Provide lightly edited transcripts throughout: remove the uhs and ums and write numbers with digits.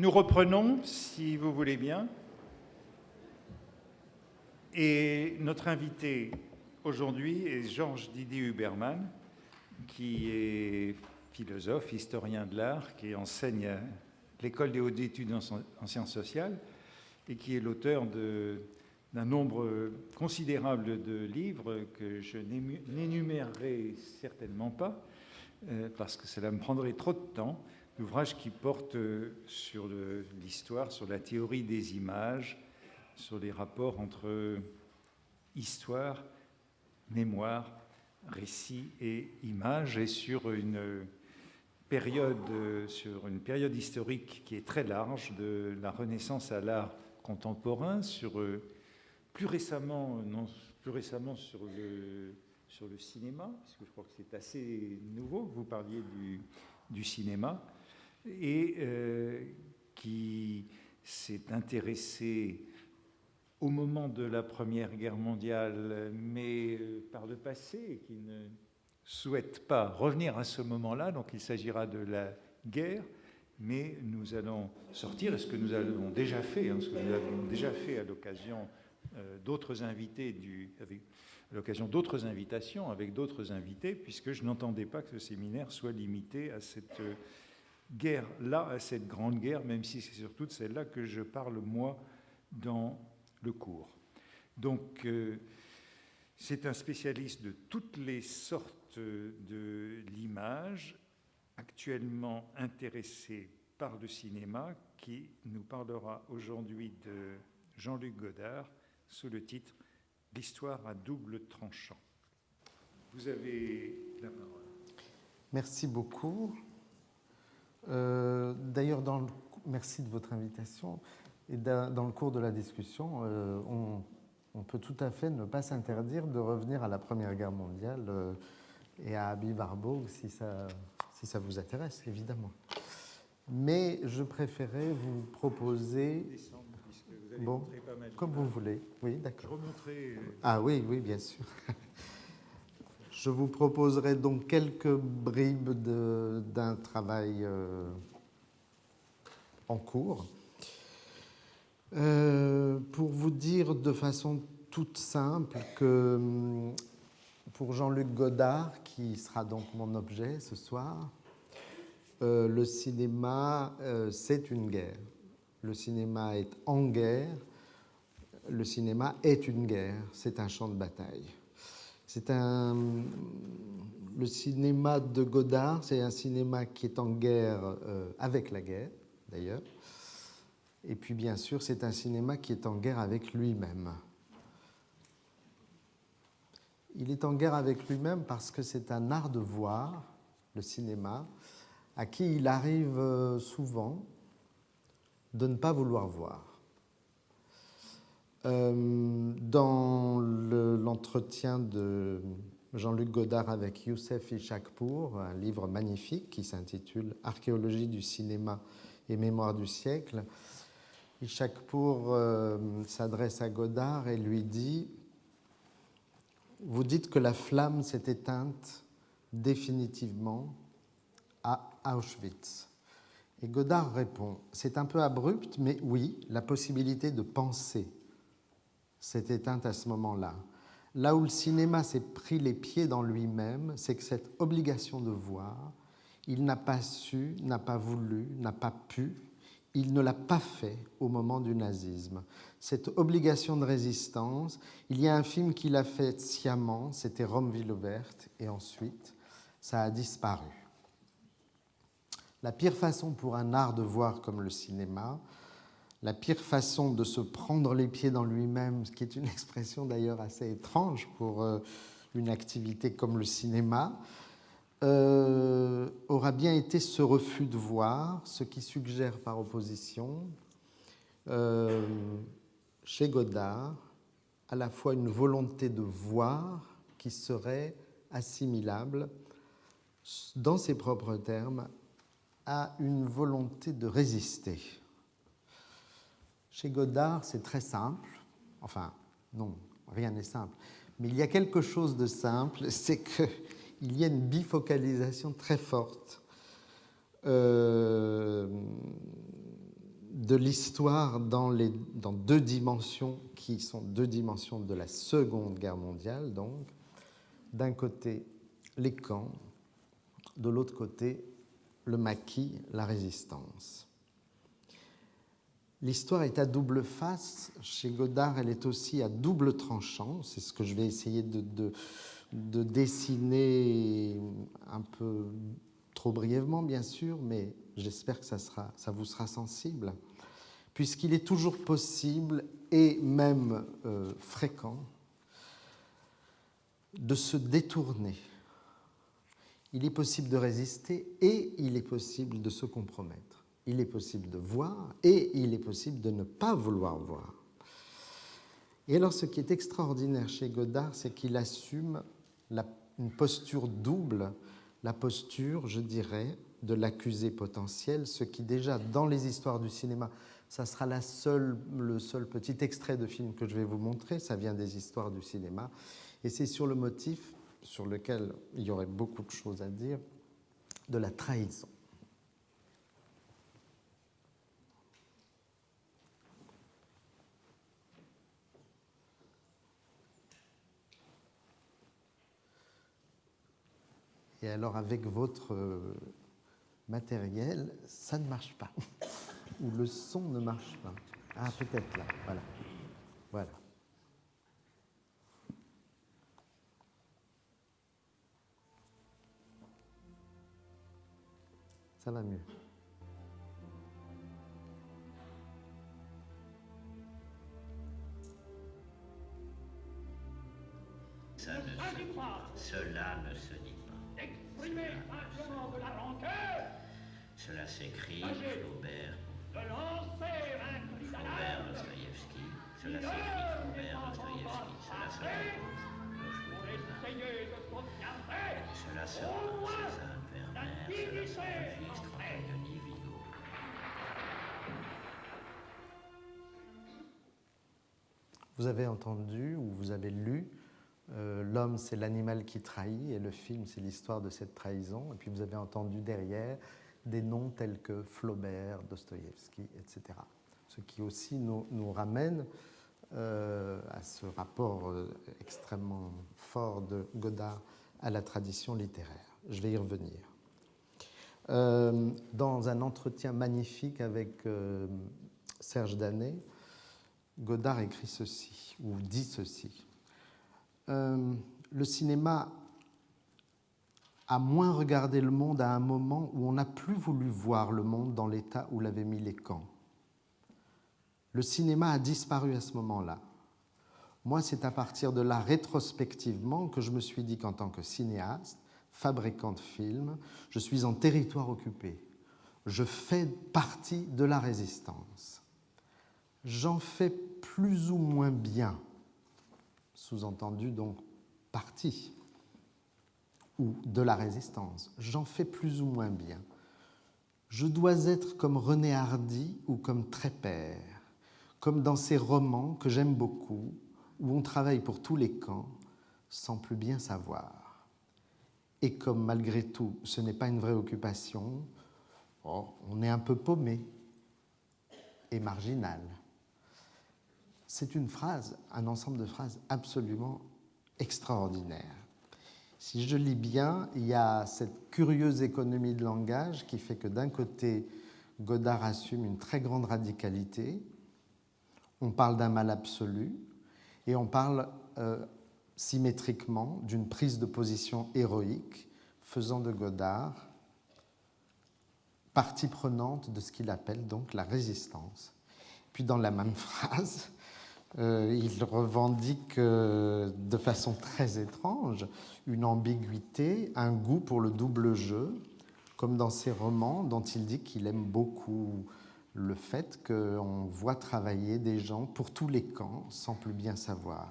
Nous reprenons, si vous voulez bien. Et notre invité aujourd'hui est Georges Didier Huberman, qui est philosophe, historien de l'art, qui enseigne à l'École des hautes études en sciences sociales et qui est l'auteur d'un nombre considérable de livres que je n'énumérerai certainement pas, parce que cela me prendrait trop de temps, d'ouvrages qui portent sur l'histoire, sur la théorie des images, sur les rapports entre histoire, mémoire, récit et image, et sur une période historique qui est très large, de la Renaissance à l'art contemporain, plus récemment sur le cinéma, parce que je crois que c'est assez nouveau, vous parliez du cinéma, et qui s'est intéressé au moment de la Première Guerre mondiale, mais par le passé, et qui ne souhaite pas revenir à ce moment-là, donc il s'agira de la guerre, mais nous allons sortir, ce que nous avons déjà fait, ce que nous avons déjà fait à l'occasion d'autres invités, à l'occasion d'autres invitations avec d'autres invités, puisque je n'entendais pas que ce séminaire soit limité à cette guerre-là, à cette grande guerre, même si c'est surtout de celle-là que je parle, moi, dans le cours. Donc, c'est un spécialiste de toutes les sortes de l'image, actuellement intéressé par le cinéma, qui nous parlera aujourd'hui de Jean-Luc Godard sous le titre « L'histoire à double tranchant ». Vous avez la parole. Merci beaucoup. D'ailleurs, merci de votre invitation. Et dans le cours de la discussion, on peut tout à fait ne pas s'interdire de revenir à la Première Guerre mondiale et à Abby Warburg si ça vous intéresse, évidemment. Mais je préférais vous proposer... Bon, comme vous voulez. Oui, d'accord. Je remonterai... Ah oui, bien sûr. Je vous proposerai donc quelques bribes d'un travail en cours. Pour vous dire de façon toute simple que pour Jean-Luc Godard, qui sera donc mon objet ce soir, le cinéma, c'est une guerre. Le cinéma est en guerre. Le cinéma est une guerre. C'est un champ de bataille. Le cinéma de Godard, c'est un cinéma qui est en guerre avec la guerre, d'ailleurs. Et puis, bien sûr, c'est un cinéma qui est en guerre avec lui-même. Il est en guerre avec lui-même parce que c'est un art de voir, le cinéma, à qui il arrive souvent de ne pas vouloir voir. Dans l'entretien de Jean-Luc Godard avec Youssef Ishaqpour, un livre magnifique qui s'intitule « Archéologie du cinéma et mémoire du siècle », Ishaqpour s'adresse à Godard et lui dit « Vous dites que la flamme s'est éteinte définitivement à Auschwitz. » Et Godard répond « C'est un peu abrupt, mais oui, la possibilité de penser s'est éteinte à ce moment-là. Là où le cinéma s'est pris les pieds dans lui-même, c'est que cette obligation de voir, il n'a pas su, n'a pas voulu, n'a pas pu, il ne l'a pas fait au moment du nazisme. Cette obligation de résistance, il y a un film qui l'a fait sciemment, c'était Rome ville ouverte, et ensuite, ça a disparu. La pire façon pour un art de voir comme le cinéma, la pire façon de se prendre les pieds dans lui-même, ce qui est une expression d'ailleurs assez étrange pour une activité comme le cinéma, aura bien été ce refus de voir, ce qui suggère par opposition, chez Godard, à la fois une volonté de voir qui serait assimilable, dans ses propres termes, à une volonté de résister. Chez Godard, c'est très simple. Enfin, non, rien n'est simple. Mais il y a quelque chose de simple, c'est qu'il y a une bifocalisation très forte de l'histoire dans deux dimensions qui sont deux dimensions de la Seconde Guerre mondiale. Donc, d'un côté, les camps, de l'autre côté, le maquis, la résistance. L'histoire est à double face. Chez Godard, elle est aussi à double tranchant. C'est ce que je vais essayer de dessiner un peu trop brièvement, bien sûr, mais j'espère que ça vous sera sensible, puisqu'il est toujours possible et même fréquent de se détourner. Il est possible de résister et il est possible de se compromettre. Il est possible de voir et il est possible de ne pas vouloir voir. Et alors, ce qui est extraordinaire chez Godard, c'est qu'il assume une posture double, la posture, je dirais, de l'accusé potentiel, ce qui déjà, dans les histoires du cinéma, ça sera le seul petit extrait de film que je vais vous montrer, ça vient des histoires du cinéma, et c'est sur le motif sur lequel il y aurait beaucoup de choses à dire, de la trahison. Et alors, avec votre matériel, ça ne marche pas. Ou le son ne marche pas. Ah, peut-être là, voilà. Voilà. Ça va mieux. Cela ne se dit pas. Exprimer simplement de la rancœur. Cela s'écrit Flaubert. De lancer un cri Flaubert, d'alarme. Dostoïevski. Cela s'écrit Flaubert, Dostoïevski. Cela se compose Pour essayer de sauvegarder. Cela sera Cézanne, Werner. Cela s'enregistre Antonioni, Vigo. Vous avez entendu ou vous avez lu L'homme, c'est l'animal qui trahit, et le film, c'est l'histoire de cette trahison. Et puis vous avez entendu derrière des noms tels que Flaubert, Dostoïevski, etc. Ce qui aussi nous ramène à ce rapport extrêmement fort de Godard à la tradition littéraire. Je vais y revenir. Dans un entretien magnifique avec Serge Danet, Godard écrit ceci, ou dit ceci. Le cinéma a moins regardé le monde à un moment où on n'a plus voulu voir le monde dans l'état où l'avaient mis les camps. Le cinéma a disparu à ce moment-là. Moi, c'est à partir de là, rétrospectivement, que je me suis dit qu'en tant que cinéaste, fabricant de films, je suis en territoire occupé. Je fais partie de la résistance. J'en fais plus ou moins bien, sous-entendu donc partie, ou de la résistance. J'en fais plus ou moins bien. Je dois être comme René Hardy ou comme Trépère, comme dans ces romans que j'aime beaucoup, où on travaille pour tous les camps sans plus bien savoir. Et comme malgré tout, ce n'est pas une vraie occupation, on est un peu paumé et marginal. C'est une phrase, un ensemble de phrases absolument extraordinaire. Si je lis bien, il y a cette curieuse économie de langage qui fait que d'un côté, Godard assume une très grande radicalité, on parle d'un mal absolu, et on parle symétriquement d'une prise de position héroïque, faisant de Godard partie prenante de ce qu'il appelle donc la résistance. Puis dans la même phrase, il revendique de façon très étrange une ambiguïté, un goût pour le double jeu, comme dans ses romans dont il dit qu'il aime beaucoup le fait qu'on voit travailler des gens pour tous les camps sans plus bien savoir.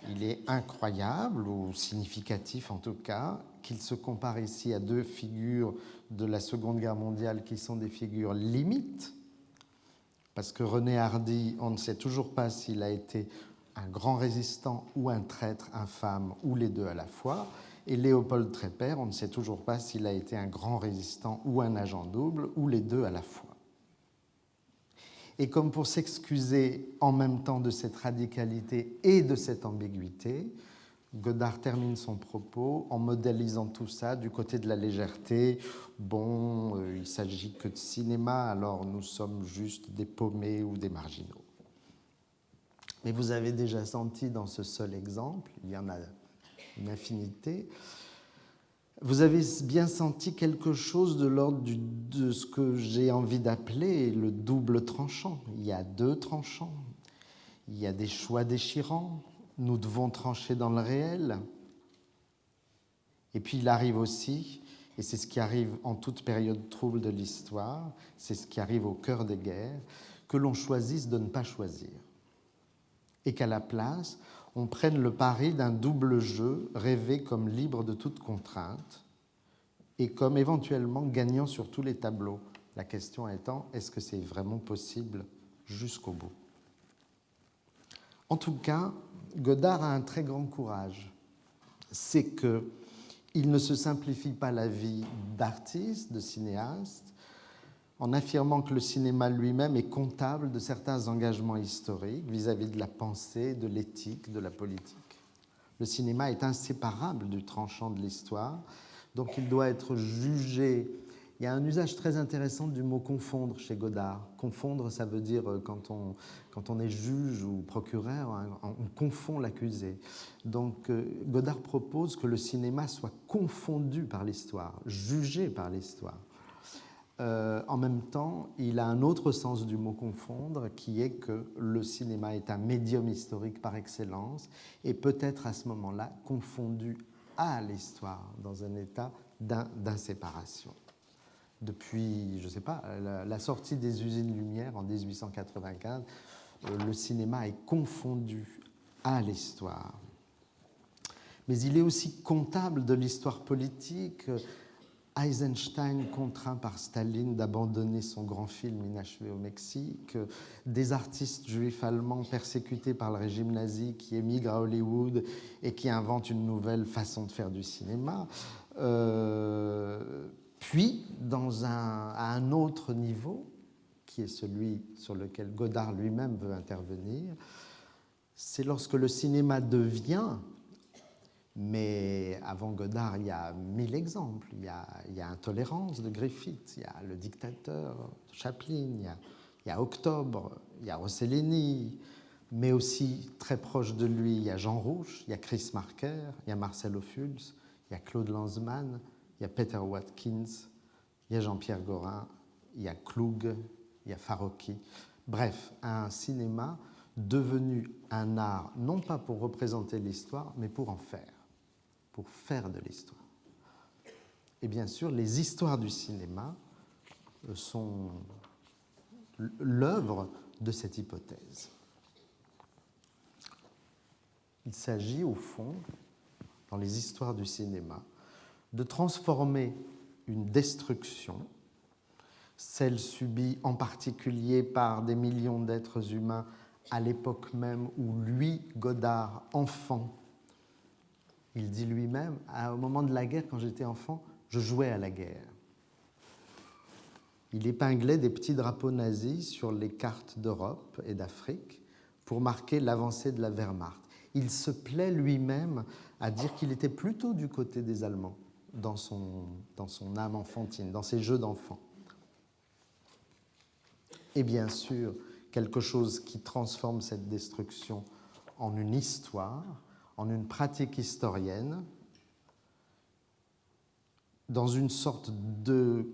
Il est incroyable, ou significatif en tout cas, qu'il se compare ici à deux figures de la Seconde Guerre mondiale qui sont des figures limites, parce que René Hardy, on ne sait toujours pas s'il a été un grand résistant ou un traître infâme, ou les deux à la fois. Et Léopold Trépère, on ne sait toujours pas s'il a été un grand résistant ou un agent double, ou les deux à la fois. Et comme pour s'excuser en même temps de cette radicalité et de cette ambiguïté, Godard termine son propos en modélisant tout ça du côté de la légèreté. Bon, il ne s'agit que de cinéma, alors nous sommes juste des paumés ou des marginaux. Mais vous avez déjà senti dans ce seul exemple, il y en a une infinité, vous avez bien senti quelque chose de l'ordre de ce que j'ai envie d'appeler le double tranchant. Il y a deux tranchants, il y a des choix déchirants, nous devons trancher dans le réel. Et puis il arrive aussi, et c'est ce qui arrive en toute période trouble de l'histoire, c'est ce qui arrive au cœur des guerres, que l'on choisisse de ne pas choisir. Et qu'à la place, on prenne le pari d'un double jeu rêvé comme libre de toute contrainte et comme éventuellement gagnant sur tous les tableaux. La question étant, est-ce que c'est vraiment possible jusqu'au bout? En tout cas, Godard a un très grand courage. C'est qu'il ne se simplifie pas la vie d'artiste, de cinéaste, en affirmant que le cinéma lui-même est comptable de certains engagements historiques vis-à-vis de la pensée, de l'éthique, de la politique. Le cinéma est inséparable du tranchant de l'histoire, donc il doit être jugé. Il y a un usage très intéressant du mot « confondre » chez Godard. Confondre, ça veut dire quand on est juge ou procureur, on confond l'accusé. Donc Godard propose que le cinéma soit confondu par l'histoire, jugé par l'histoire. En même temps, il a un autre sens du mot « confondre » qui est que le cinéma est un médium historique par excellence et peut-être à ce moment-là confondu à l'histoire dans un état d'inséparation. Depuis, je ne sais pas, la sortie des usines Lumière en 1895, le cinéma est confondu à l'histoire. Mais il est aussi comptable de l'histoire politique. Eisenstein, contraint par Staline d'abandonner son grand film inachevé au Mexique, des artistes juifs allemands persécutés par le régime nazi qui émigrent à Hollywood et qui inventent une nouvelle façon de faire du cinéma. Puis, à un autre niveau, qui est celui sur lequel Godard lui-même veut intervenir, c'est lorsque le cinéma devient... Mais avant Godard, il y a 1000 exemples. Il y a Intolérance de Griffith, il y a Le Dictateur de Chaplin, il y a Octobre, il y a Rossellini, mais aussi très proche de lui, il y a Jean Rouch, il y a Chris Marker, il y a Marcel Ophuls, il y a Claude Lanzmann, il y a Peter Watkins, il y a Jean-Pierre Gorin, il y a Klug, il y a Farocki. Bref, un cinéma devenu un art, non pas pour représenter l'histoire, mais pour en faire de l'histoire. Et bien sûr, les histoires du cinéma sont l'œuvre de cette hypothèse. Il s'agit, au fond, dans les histoires du cinéma, de transformer une destruction, celle subie en particulier par des millions d'êtres humains à l'époque même où lui, Godard, enfant, il dit lui-même, au moment de la guerre, quand j'étais enfant, je jouais à la guerre. Il épinglait des petits drapeaux nazis sur les cartes d'Europe et d'Afrique pour marquer l'avancée de la Wehrmacht. Il se plaît lui-même à dire qu'il était plutôt du côté des Allemands dans son âme enfantine, dans ses jeux d'enfant. Et bien sûr, quelque chose qui transforme cette destruction en une histoire, en une pratique historienne, dans une sorte de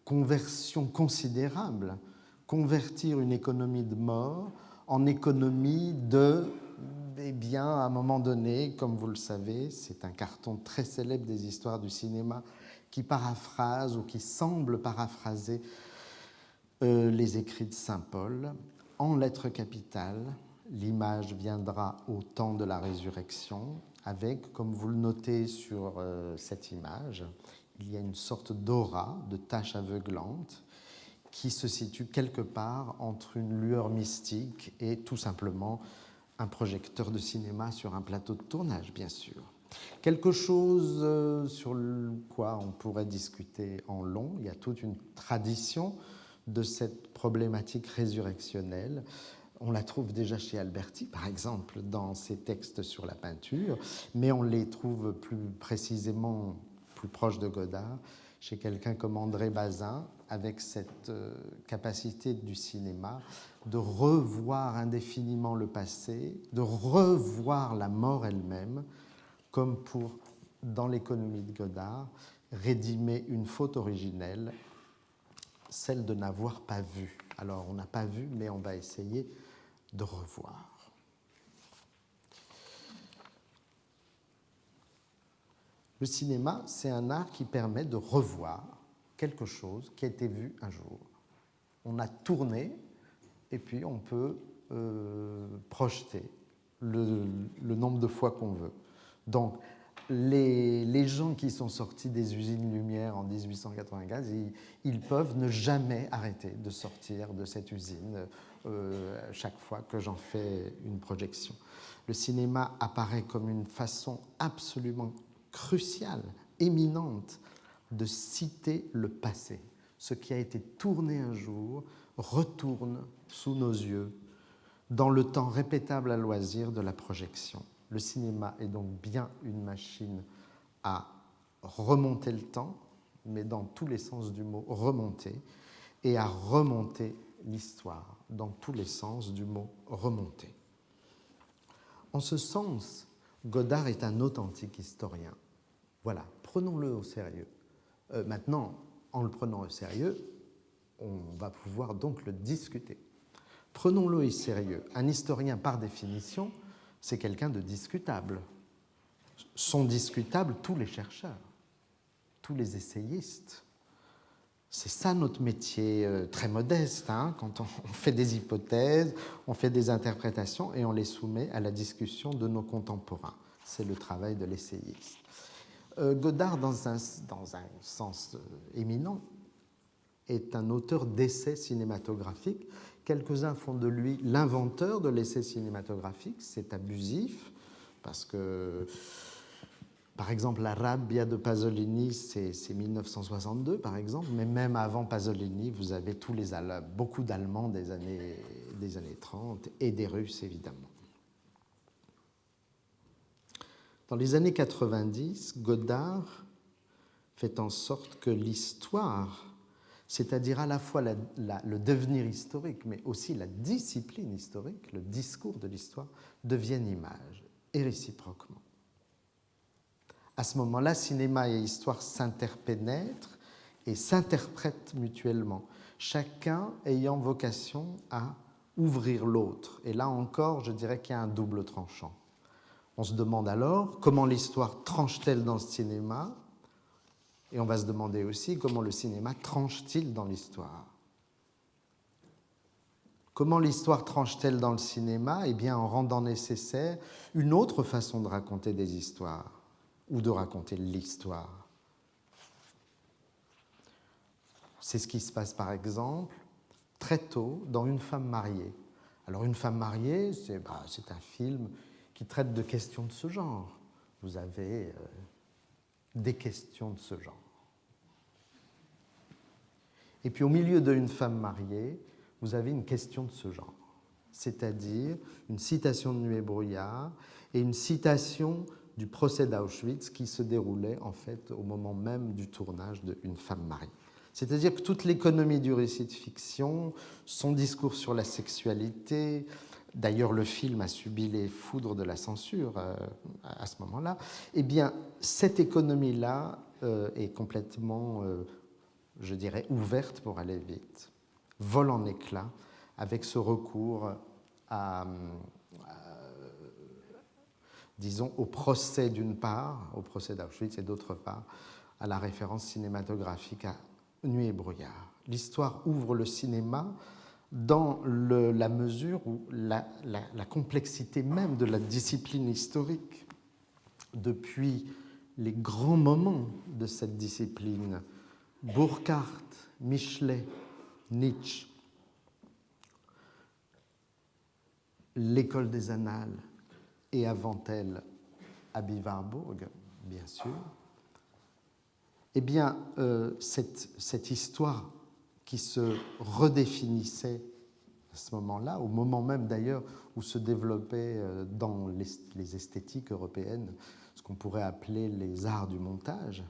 conversion considérable, convertir une économie de mort en économie de, eh bien, à un moment donné, comme vous le savez, c'est un carton très célèbre des histoires du cinéma qui paraphrase ou qui semble paraphraser les écrits de saint Paul. En lettres capitales, l'image viendra au temps de la résurrection avec, comme vous le notez sur cette image, il y a une sorte d'aura, de tache aveuglante, qui se situe quelque part entre une lueur mystique et tout simplement un projecteur de cinéma sur un plateau de tournage, bien sûr. Quelque chose sur quoi on pourrait discuter en long. Il y a toute une tradition de cette problématique résurrectionnelle. On la trouve déjà chez Alberti, par exemple, dans ses textes sur la peinture, mais on les trouve plus précisément, plus proches de Godard, chez quelqu'un comme André Bazin, avec cette capacité du cinéma de revoir indéfiniment le passé, de revoir la mort elle-même, comme pour, dans l'économie de Godard, rédimer une faute originelle, celle de n'avoir pas vu. Alors, on n'a pas vu, mais on va essayer de revoir. Le cinéma, c'est un art qui permet de revoir quelque chose qui a été vu un jour. On a tourné et puis on peut projeter le nombre de fois qu'on veut. Donc, les gens qui sont sortis des usines Lumière en 1895, ils peuvent ne jamais arrêter de sortir de cette usine chaque fois que j'en fais une projection. Le cinéma apparaît comme une façon absolument cruciale, éminente, de citer le passé. Ce qui a été tourné un jour retourne sous nos yeux dans le temps répétable à loisir de la projection. Le cinéma est donc bien une machine à remonter le temps, mais dans tous les sens du mot remonter, et à remonter l'histoire, dans tous les sens du mot remonter. En ce sens, Godard est un authentique historien. Voilà, prenons-le au sérieux. Maintenant, en le prenant au sérieux, on va pouvoir donc le discuter. Prenons-le au sérieux. Un historien, par définition, c'est quelqu'un de discutable. Sont discutables tous les chercheurs, tous les essayistes. C'est ça notre métier très modeste, hein, quand on fait des hypothèses, on fait des interprétations et on les soumet à la discussion de nos contemporains. C'est le travail de l'essayiste. Godard, dans un sens éminent, est un auteur d'essais cinématographiques. Quelques-uns font de lui l'inventeur de l'essai cinématographique. C'est abusif, parce que, par exemple, La Rabbia de Pasolini, c'est 1962, par exemple, mais même avant Pasolini, vous avez beaucoup d'Allemands des années 30 et des Russes, évidemment. Dans les années 90, Godard fait en sorte que l'histoire, c'est-à-dire à la fois le devenir historique, mais aussi la discipline historique, le discours de l'histoire, deviennent image, et réciproquement. À ce moment-là, cinéma et histoire s'interpénètrent et s'interprètent mutuellement, chacun ayant vocation à ouvrir l'autre. Et là encore, je dirais qu'il y a un double tranchant. On se demande alors comment l'histoire tranche-t-elle dans le cinéma, et on va se demander aussi comment le cinéma tranche-t-il dans l'histoire. Comment l'histoire tranche-t-elle dans le cinéma ? Eh bien, en rendant nécessaire une autre façon de raconter des histoires, ou de raconter l'histoire. C'est ce qui se passe, par exemple, très tôt dans Une femme mariée. Alors, Une femme mariée, c'est un film qui traite de questions de ce genre. Vous avez des questions de ce genre. Et puis, au milieu de Une femme mariée, vous avez une question de ce genre, c'est-à-dire une citation de Nuit et brouillard et une citation du procès d'Auschwitz qui se déroulait en fait au moment même du tournage de Une femme mariée. C'est-à-dire que toute l'économie du récit de fiction, son discours sur la sexualité, d'ailleurs le film a subi les foudres de la censure à ce moment-là, eh bien cette économie-là est complètement, je dirais, ouverte pour aller vite, vole en éclats avec ce recours disons, au procès d'une part, au procès d'Auschwitz, et d'autre part, à la référence cinématographique à Nuit et brouillard. L'histoire ouvre le cinéma dans la mesure où la complexité même de la discipline historique, depuis les grands moments de cette discipline, Burckhardt, Michelet, Nietzsche, l'école des annales, et avant elle, Aby Warburg, bien sûr, eh bien, cette histoire qui se redéfinissait à ce moment-là, au moment même d'ailleurs où se développait dans les esthétiques européennes ce qu'on pourrait appeler les arts du montage,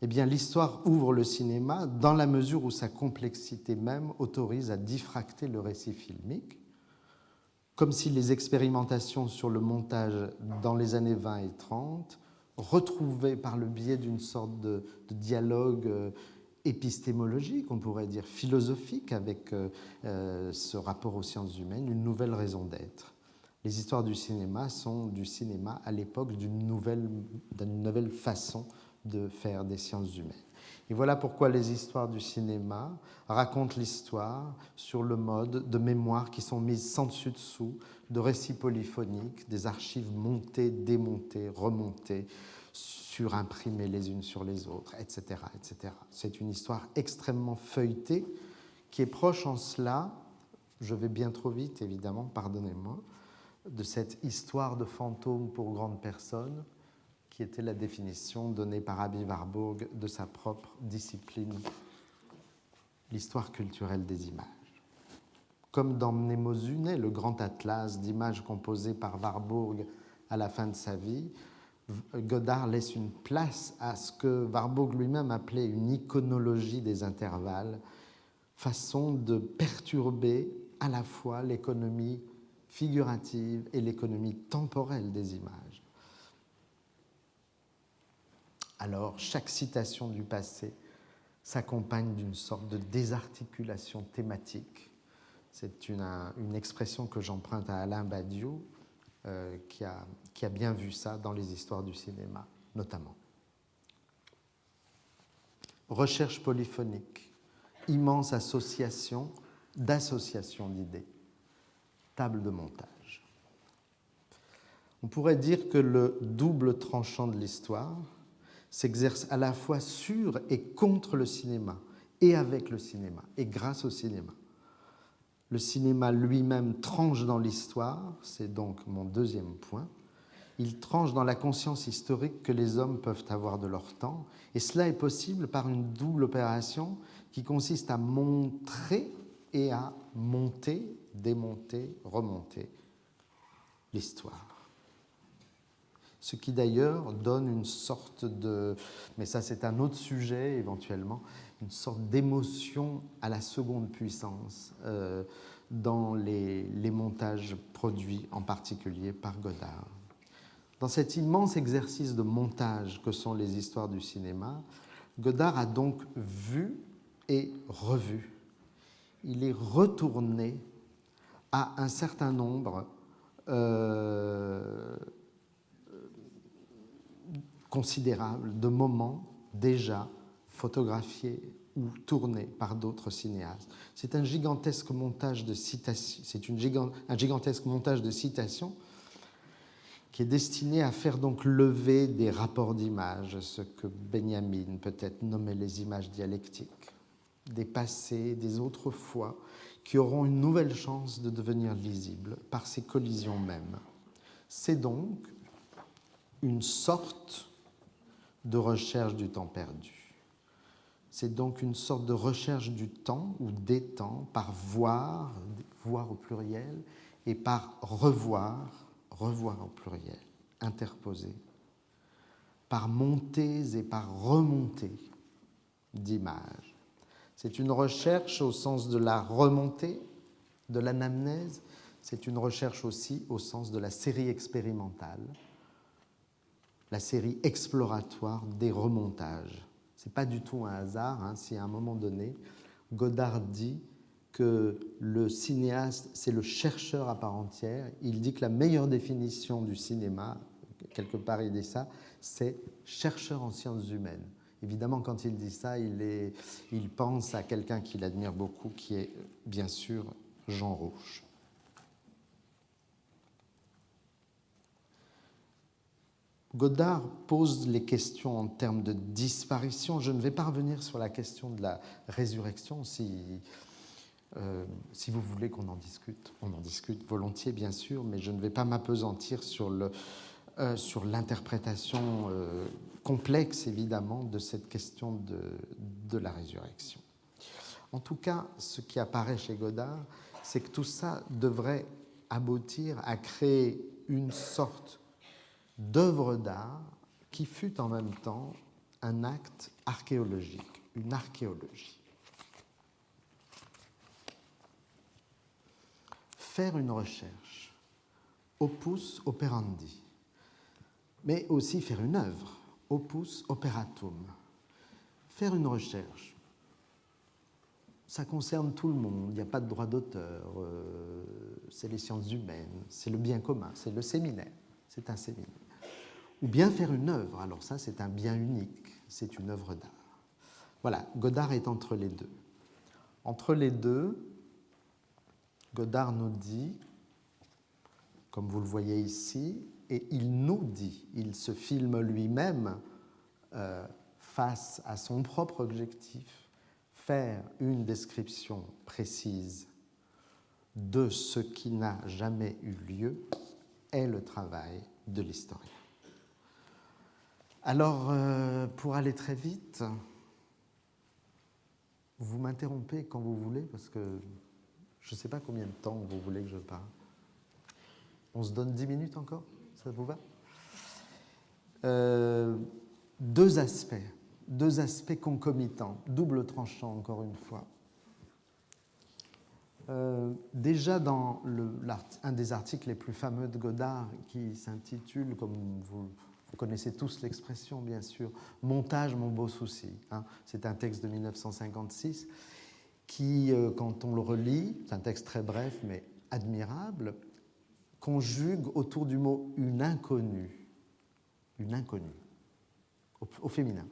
eh bien l'histoire ouvre le cinéma dans la mesure où sa complexité même autorise à diffracter le récit filmique, comme si les expérimentations sur le montage dans les années 20 et 30 retrouvaient par le biais d'une sorte de dialogue épistémologique, on pourrait dire philosophique, avec ce rapport aux sciences humaines, une nouvelle raison d'être. Les histoires du cinéma sont du cinéma à l'époque d'une nouvelle façon de faire des sciences humaines. Et voilà pourquoi les histoires du cinéma racontent l'histoire sur le mode de mémoires qui sont mises sans dessus-dessous, de récits polyphoniques, des archives montées, démontées, remontées, surimprimées les unes sur les autres, etc., etc. C'est une histoire extrêmement feuilletée qui est proche en cela, je vais bien trop vite évidemment, pardonnez-moi, de cette histoire de fantôme pour grande personne, qui était la définition donnée par Aby Warburg de sa propre discipline, l'histoire culturelle des images. Comme dans Mnemosyne, le grand atlas d'images composé par Warburg à la fin de sa vie, Godard laisse une place à ce que Warburg lui-même appelait une iconologie des intervalles, façon de perturber à la fois l'économie figurative et l'économie temporelle des images. Alors, chaque citation du passé s'accompagne d'une sorte de désarticulation thématique. C'est une expression que j'emprunte à Alain Badiou, qui a bien vu ça dans les histoires du cinéma, notamment. Recherche polyphonique, immense association d'associations d'idées, table de montage. On pourrait dire que le double tranchant de l'histoire s'exerce à la fois sur et contre le cinéma, et avec le cinéma, et grâce au cinéma. Le cinéma lui-même tranche dans l'histoire, c'est donc mon deuxième point. Il tranche dans la conscience historique que les hommes peuvent avoir de leur temps, et cela est possible par une double opération qui consiste à montrer et à monter, démonter, remonter l'histoire. Ce qui d'ailleurs donne une sorte de, mais ça c'est un autre sujet éventuellement, une sorte d'émotion à la seconde puissance dans les montages produits en particulier par Godard. Dans cet immense exercice de montage que sont les histoires du cinéma, Godard a donc vu et revu. Il est retourné à un certain nombre considérable de moments déjà photographiés ou tournés par d'autres cinéastes. C'est un gigantesque montage de citations, un gigantesque montage de citations qui est destiné à faire donc lever des rapports d'images, ce que Benjamin peut-être nommait les images dialectiques, des passés, des autrefois, qui auront une nouvelle chance de devenir lisibles par ces collisions mêmes. C'est donc une sorte de recherche du temps perdu. C'est donc une sorte de recherche du temps ou des temps par voir au pluriel, et par revoir au pluriel, interposé, par montées et par remontées d'images. C'est une recherche au sens de la remontée, de l'anamnèse, c'est une recherche aussi au sens de la série expérimentale, la série exploratoire des remontages. Ce n'est pas du tout un hasard si à un moment donné, Godard dit que le cinéaste, c'est le chercheur à part entière. Il dit que la meilleure définition du cinéma, quelque part il dit ça, c'est chercheur en sciences humaines. Évidemment, quand il dit ça, il pense à quelqu'un qu'il admire beaucoup, qui est bien sûr Jean Rouch. Godard pose les questions en termes de disparition. Je ne vais pas revenir sur la question de la résurrection. Si vous voulez qu'on en discute, on en discute volontiers, bien sûr, mais je ne vais pas m'appesantir sur l'interprétation complexe, évidemment, de cette question de la résurrection. En tout cas, ce qui apparaît chez Godard, c'est que tout ça devrait aboutir à créer une sorte d'œuvre d'art qui fut en même temps un acte archéologique, une archéologie. Faire une recherche, opus operandi, mais aussi faire une œuvre, opus operatum. Faire une recherche, ça concerne tout le monde, il n'y a pas de droit d'auteur, c'est les sciences humaines, c'est le bien commun, c'est le séminaire, c'est un séminaire. Ou bien faire une œuvre, alors ça c'est un bien unique, c'est une œuvre d'art. Voilà, Godard est entre les deux. Entre les deux, Godard nous dit, comme vous le voyez ici, et il nous dit, il se filme lui-même face à son propre objectif, faire une description précise de ce qui n'a jamais eu lieu est le travail de l'historien. Alors, pour aller très vite, vous m'interrompez quand vous voulez, parce que je ne sais pas combien de temps vous voulez que je parle. On se donne 10 minutes encore? Ça vous va? Deux aspects concomitants, double tranchant encore une fois. Déjà dans un des articles les plus fameux de Godard qui s'intitule, comme vous connaissez tous l'expression bien sûr, « Montage, mon beau souci ». C'est un texte de 1956 qui, quand on le relit, c'est un texte très bref mais admirable, conjugue autour du mot « une inconnue » au féminin.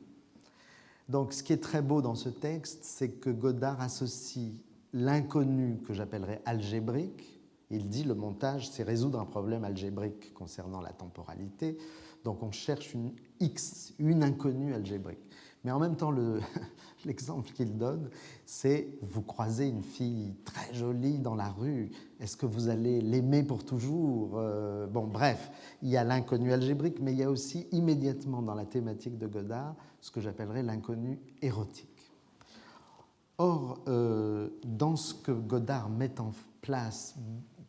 Donc ce qui est très beau dans ce texte, c'est que Godard associe l'inconnu que j'appellerais algébrique. Il dit le montage, c'est résoudre un problème algébrique concernant la temporalité. Donc on cherche une X, une inconnue algébrique. Mais en même temps, l'exemple qu'il donne, c'est vous croisez une fille très jolie dans la rue, est-ce que vous allez l'aimer pour toujours? Bon, bref, il y a l'inconnu algébrique, mais il y a aussi immédiatement dans la thématique de Godard ce que j'appellerais l'inconnu érotique. Or, dans ce que Godard met en place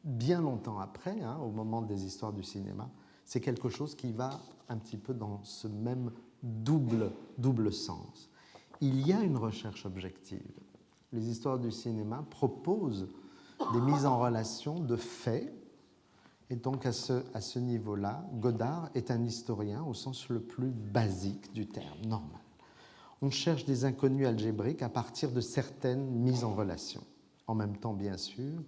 bien longtemps après, au moment des histoires du cinéma, c'est quelque chose qui va un petit peu dans ce même double sens. Il y a une recherche objective. Les histoires du cinéma proposent des mises en relation de faits, et donc à ce niveau-là, Godard est un historien au sens le plus basique du terme, normal. On cherche des inconnus algébriques à partir de certaines mises en relation. En même temps, bien sûr,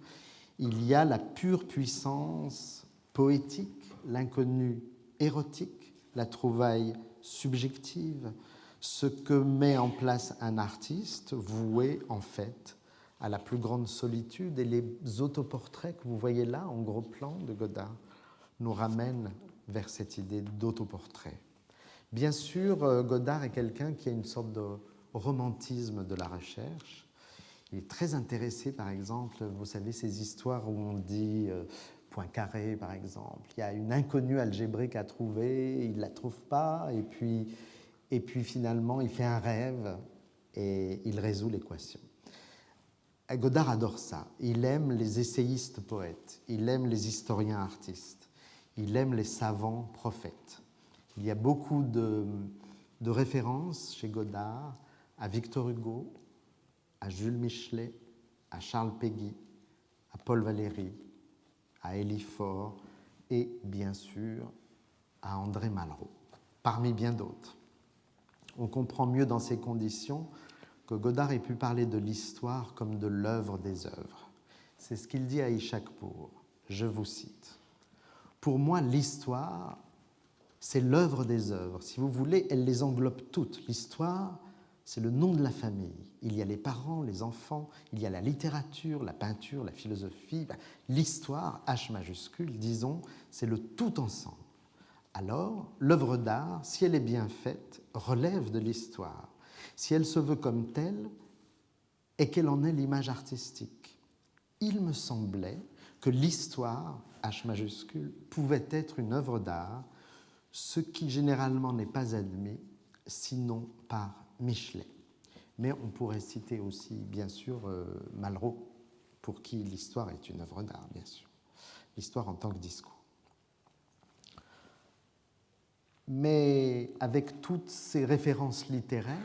il y a la pure puissance poétique, l'inconnu érotique, la trouvaille subjective, ce que met en place un artiste voué en fait à la plus grande solitude. Et les autoportraits que vous voyez là en gros plan de Godard nous ramènent vers cette idée d'autoportrait. Bien sûr, Godard est quelqu'un qui a une sorte de romantisme de la recherche. Il est très intéressé, par exemple, vous savez, ces histoires où on dit Poincaré, par exemple. Il y a une inconnue algébrique à trouver, il ne la trouve pas, et puis finalement, il fait un rêve et il résout l'équation. Godard adore ça. Il aime les essayistes poètes, il aime les historiens artistes, il aime les savants prophètes. Il y a beaucoup de références chez Godard à Victor Hugo, à Jules Michelet, à Charles Péguy, à Paul Valéry, à Élie Faure et bien sûr à André Malraux, parmi bien d'autres. On comprend mieux dans ces conditions que Godard ait pu parler de l'histoire comme de l'œuvre des œuvres. C'est ce qu'il dit à Ishakpour, je vous cite. « Pour moi, l'histoire, c'est l'œuvre des œuvres. Si vous voulez, elle les englobe toutes. L'histoire, c'est le nom de la famille. Il y a les parents, les enfants, il y a la littérature, la peinture, la philosophie. L'histoire, H majuscule, disons, c'est le tout ensemble. Alors, l'œuvre d'art, si elle est bien faite, relève de l'histoire. Si elle se veut comme telle, et qu'elle en est l'image artistique. Il me semblait que l'histoire, H majuscule, pouvait être une œuvre d'art, ce qui généralement n'est pas admis, sinon par Michelet. Mais on pourrait citer aussi, bien sûr, Malraux, pour qui l'histoire est une œuvre d'art, bien sûr. L'histoire en tant que discours. Mais avec toutes ces références littéraires,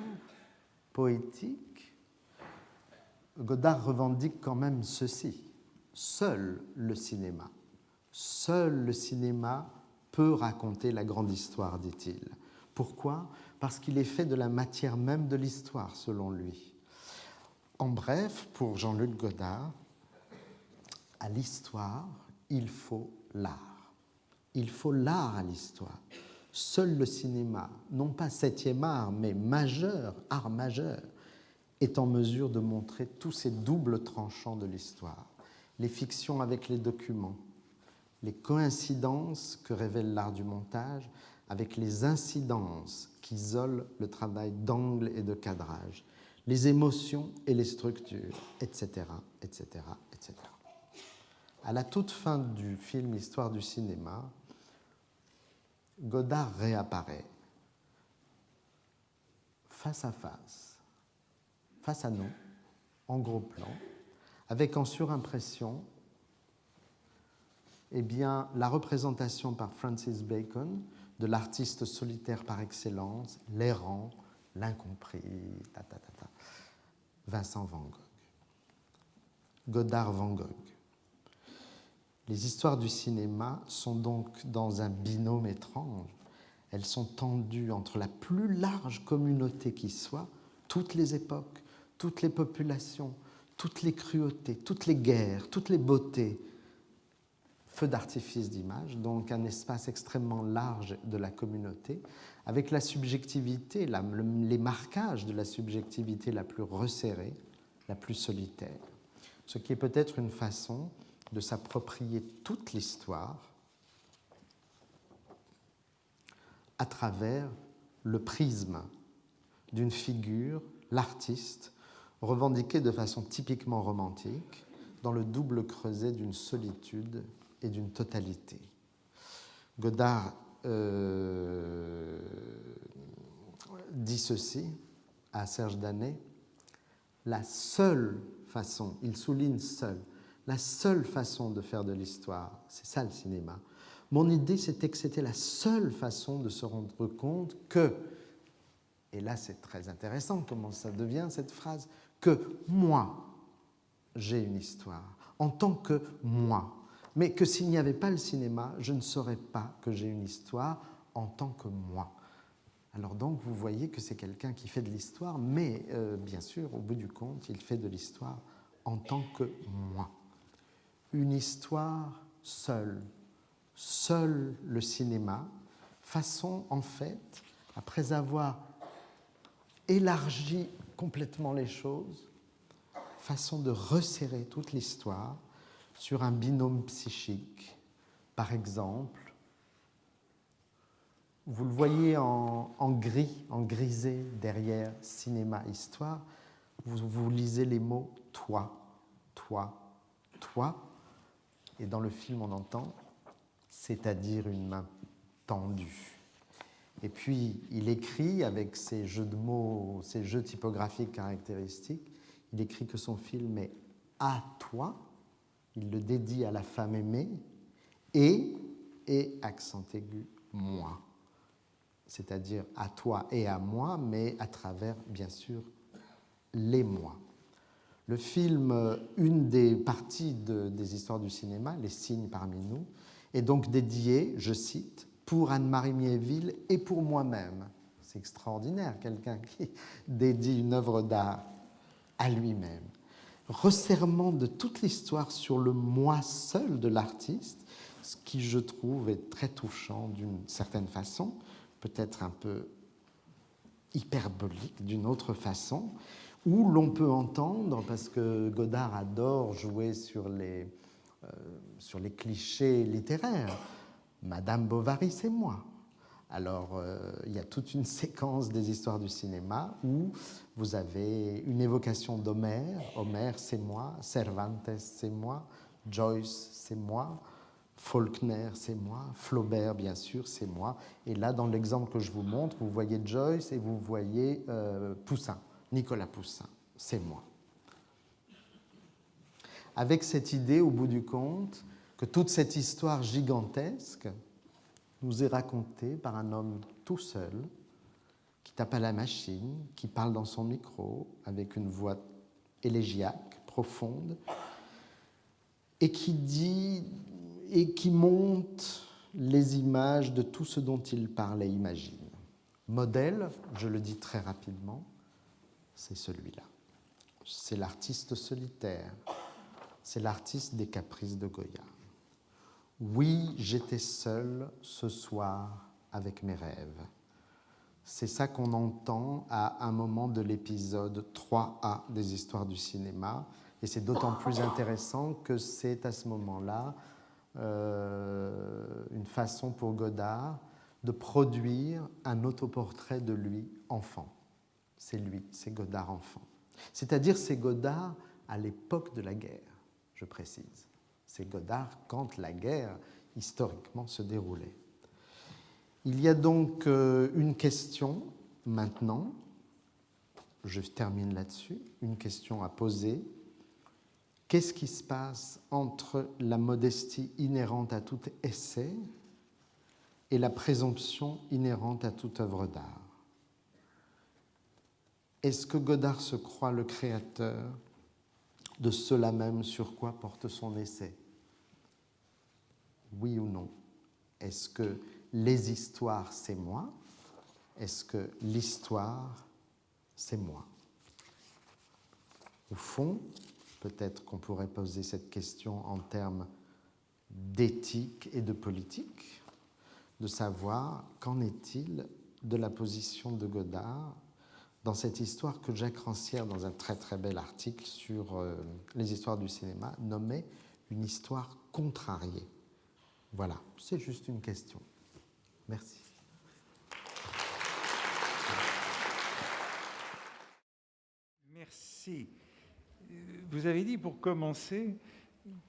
poétiques, Godard revendique quand même ceci. Seul le cinéma peut raconter la grande histoire, dit-il. Pourquoi ? Parce qu'il est fait de la matière même de l'histoire, selon lui. En bref, pour Jean-Luc Godard, à l'histoire, il faut l'art. Il faut l'art à l'histoire. Seul le cinéma, non pas septième art, mais art majeur, est en mesure de montrer tous ces doubles tranchants de l'histoire. Les fictions avec les documents, les coïncidences que révèle l'art du montage avec les incidences qu'isolent le travail d'angle et de cadrage, les émotions et les structures, etc., etc., etc. À la toute fin du film Histoire du cinéma, Godard réapparaît face à nous, en gros plan, avec en surimpression la représentation par Francis Bacon de l'artiste solitaire par excellence, l'errant, l'incompris, Vincent Van Gogh. Godard Van Gogh. Les histoires du cinéma sont donc dans un binôme étrange. Elles sont tendues entre la plus large communauté qui soit, toutes les époques, toutes les populations, toutes les cruautés, toutes les guerres, toutes les beautés. Feu d'artifice d'image, donc un espace extrêmement large de la communauté, avec la subjectivité, les marquages de la subjectivité la plus resserrée, la plus solitaire. Ce qui est peut-être une façon de s'approprier toute l'histoire à travers le prisme d'une figure, l'artiste, revendiquée de façon typiquement romantique, dans le double creuset d'une solitude et d'une totalité. Godard dit ceci à Serge Danet, la seule façon, il souligne seul, la seule façon de faire de l'histoire, c'est ça le cinéma. Mon idée, c'était que c'était la seule façon de se rendre compte que, et là c'est très intéressant comment ça devient cette phrase, que moi, j'ai une histoire, en tant que moi. Mais que s'il n'y avait pas le cinéma, je ne saurais pas que j'ai une histoire en tant que moi. Alors donc, vous voyez que c'est quelqu'un qui fait de l'histoire, mais bien sûr, au bout du compte, il fait de l'histoire en tant que moi. Une histoire seule, seul le cinéma, façon en fait, après avoir élargi complètement les choses, façon de resserrer toute l'histoire sur un binôme psychique. Par exemple, vous le voyez en gris, en grisé derrière cinéma, histoire, vous lisez les mots toi, toi, toi, et dans le film on entend c'est-à-dire une main tendue. Et puis il écrit avec ces jeux de mots, ces jeux typographiques caractéristiques, il écrit que son film est à toi, il le dédie à la femme aimée, et accent aigu, moi. C'est-à-dire à toi et à moi, mais à travers, bien sûr, les moi. Le film, une des parties des histoires du cinéma, Les signes parmi nous, est donc dédié, je cite, pour Anne-Marie Miéville et pour moi-même. C'est extraordinaire, quelqu'un qui dédie une œuvre d'art à lui-même. Resserrement de toute l'histoire sur le moi seul de l'artiste, ce qui, je trouve, est très touchant d'une certaine façon, peut-être un peu hyperbolique d'une autre façon, où l'on peut entendre, parce que Godard adore jouer sur les clichés littéraires, Madame Bovary, c'est moi. Alors, il y a toute une séquence des histoires du cinéma où vous avez une évocation d'Homère. Homère, c'est moi. Cervantes, c'est moi. Joyce, c'est moi. Faulkner, c'est moi. Flaubert, bien sûr, c'est moi. Et là, dans l'exemple que je vous montre, vous voyez Joyce et vous voyez Poussin. Nicolas Poussin, c'est moi. Avec cette idée, au bout du compte, que toute cette histoire gigantesque nous est racontée par un homme tout seul, qui tape à la machine, qui parle dans son micro, avec une voix élégiaque, profonde, et qui dit et qui monte les images de tout ce dont il parle et imagine. Modèle, je le dis très rapidement, c'est celui-là. C'est l'artiste solitaire, c'est l'artiste des caprices de Goya. Oui, j'étais seul ce soir avec mes rêves. C'est ça qu'on entend à un moment de l'épisode 3A des Histoires du cinéma, et c'est d'autant plus intéressant que c'est à ce moment-là une façon pour Godard de produire un autoportrait de lui enfant. C'est lui, c'est Godard enfant. C'est-à-dire c'est Godard à l'époque de la guerre, je précise. C'est Godard quand la guerre, historiquement, se déroulait. Il y a donc une question maintenant, je termine là-dessus, une question à poser. Qu'est-ce qui se passe entre la modestie inhérente à tout essai et la présomption inhérente à toute œuvre d'art? Est-ce que Godard se croit le créateur de cela même sur quoi porte son essai? Oui ou non? Est-ce que les histoires, c'est moi? Est-ce que l'histoire, c'est moi? Au fond, peut-être qu'on pourrait poser cette question en termes d'éthique et de politique, de savoir qu'en est-il de la position de Godard dans cette histoire que Jacques Rancière, dans un très très bel article sur les histoires du cinéma, nommait une histoire contrariée. Voilà, c'est juste une question. Merci. Merci. Vous avez dit pour commencer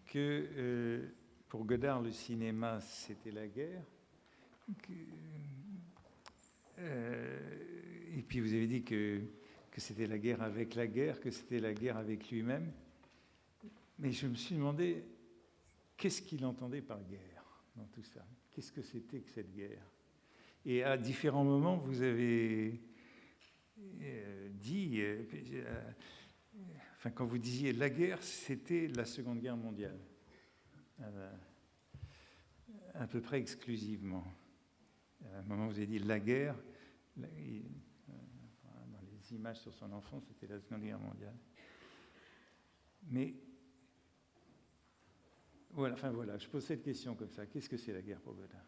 que pour Godard, le cinéma, c'était la guerre. Et puis vous avez dit que c'était la guerre avec la guerre, que c'était la guerre avec lui-même. Mais je me suis demandé, qu'est-ce qu'il entendait par guerre dans tout ça? Qu'est-ce que c'était que cette guerre? Et à différents moments, vous avez dit, quand vous disiez la guerre, c'était la Seconde Guerre mondiale, à peu près exclusivement. À un moment, vous avez dit la guerre, dans les images sur son enfant, c'était la Seconde Guerre mondiale. Mais voilà, je pose cette question comme ça. Qu'est-ce que c'est la guerre pour Godard?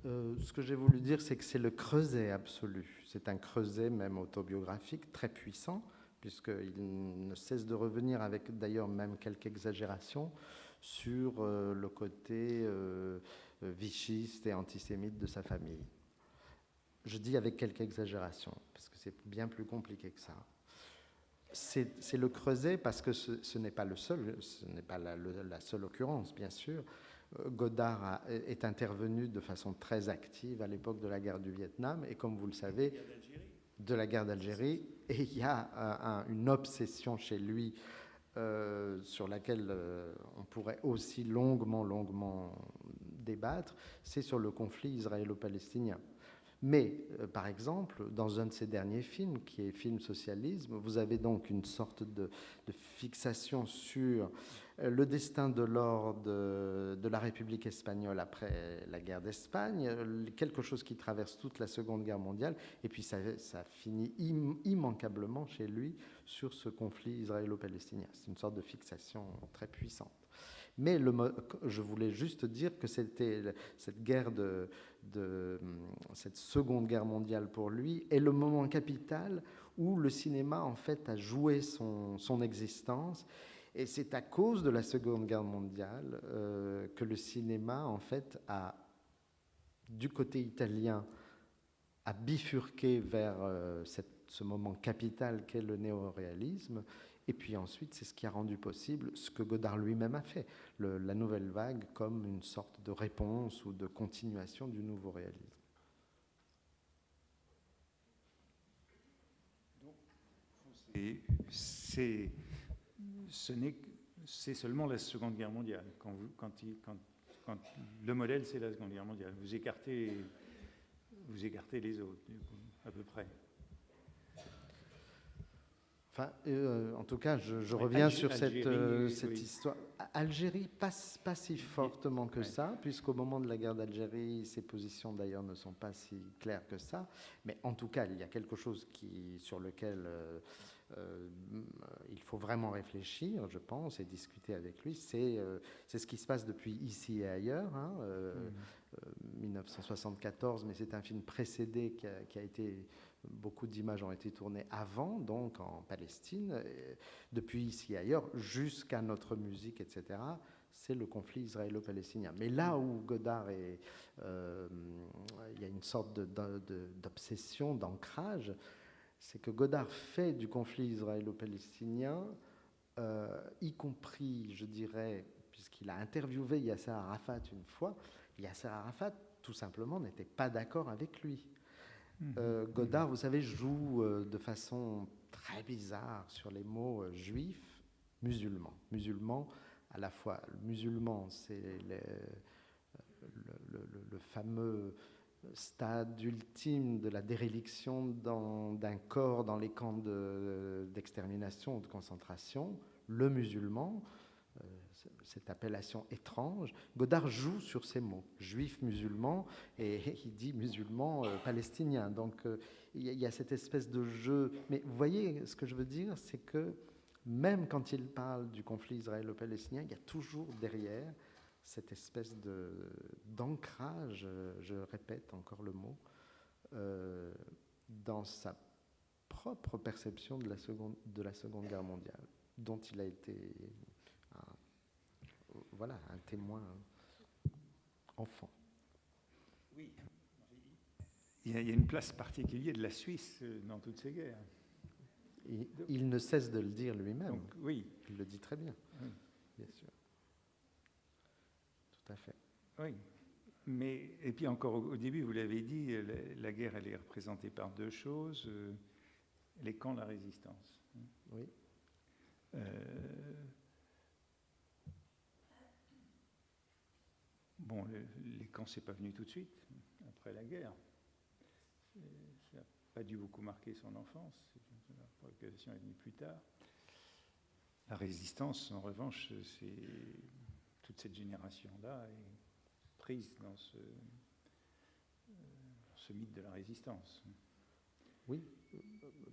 Ce que j'ai voulu dire, c'est que c'est le creuset absolu. C'est un creuset même autobiographique très puissant, puisqu'il ne cesse de revenir avec d'ailleurs même quelques exagérations sur le côté vichiste et antisémite de sa famille. Je dis avec quelques exagérations, parce que c'est bien plus compliqué que ça. C'est le creuset parce que ce n'est pas le seul, ce n'est pas la seule occurrence, bien sûr. Godard est intervenu de façon très active à l'époque de la guerre du Vietnam et comme vous le savez, de la guerre d'Algérie. Et il y a une obsession chez lui sur laquelle on pourrait aussi longuement débattre, c'est sur le conflit israélo-palestinien. Mais, par exemple, dans un de ses derniers films, qui est Film Socialisme, vous avez donc une sorte de fixation sur le destin de l'or de la République espagnole après la guerre d'Espagne, quelque chose qui traverse toute la Seconde Guerre mondiale, et puis ça finit immanquablement chez lui sur ce conflit israélo-palestinien. C'est une sorte de fixation très puissante. Mais je voulais juste dire que c'était cette guerre cette Seconde Guerre mondiale pour lui est le moment capital où le cinéma en fait a joué son existence. Et c'est à cause de la Seconde Guerre mondiale que le cinéma en fait du côté italien, a bifurqué vers ce moment capital qu'est le néoréalisme. Et puis ensuite, c'est ce qui a rendu possible ce que Godard lui-même a fait, la nouvelle vague comme une sorte de réponse ou de continuation du nouveau réalisme. Et c'est seulement la Seconde Guerre mondiale. Quand le modèle, c'est la Seconde Guerre mondiale. Vous écartez les autres, du coup, à peu près. Enfin, en tout cas, je reviens sur cette oui. histoire. Algérie, pas si fortement que ça, puisqu'au moment de la guerre d'Algérie, ses positions d'ailleurs ne sont pas si claires que ça. Mais en tout cas, il y a quelque chose sur lequel il faut vraiment réfléchir, je pense, et discuter avec lui. C'est ce qui se passe depuis Ici et ailleurs, 1974, mais c'est un film précédé qui a été... Beaucoup d'images ont été tournées avant, donc en Palestine, depuis Ici et ailleurs, jusqu'à Notre musique, etc. C'est le conflit israélo-palestinien. Mais là où Godard il y a une sorte d'obsession, d'ancrage, c'est que Godard fait du conflit israélo-palestinien, y compris, je dirais, puisqu'il a interviewé Yasser Arafat une fois, Yasser Arafat, tout simplement, n'était pas d'accord avec lui. Godard, vous savez, joue de façon très bizarre sur les mots juif, musulman. Musulman, à la fois, musulman, c'est le fameux stade ultime de la déréliction d'un corps dans les camps d'extermination ou de concentration. Le musulman, cette appellation étrange, Godard joue sur ces mots, juif, musulman, et il dit musulman palestinien. Donc il y a cette espèce de jeu. Mais vous voyez, ce que je veux dire, c'est que même quand il parle du conflit israélo-palestinien, il y a toujours derrière cette espèce d'ancrage, je répète encore le mot, dans sa propre perception de la Seconde Guerre mondiale, dont il a été un témoin enfant. Oui. Il y a une place particulière de la Suisse dans toutes ces guerres. Il ne cesse de le dire lui-même. Donc, oui. Il le dit très bien, Oui. bien sûr. Tout à fait. Oui. Et puis encore au début, vous l'avez dit, la guerre, elle est représentée par deux choses, les camps, la résistance. Oui. Bon, les camps, c'est pas venu tout de suite, après la guerre. Ça n'a pas dû beaucoup marquer son enfance. La révocation est venue plus tard. La résistance, en revanche, c'est toute cette génération-là est prise dans ce mythe de la résistance. Oui,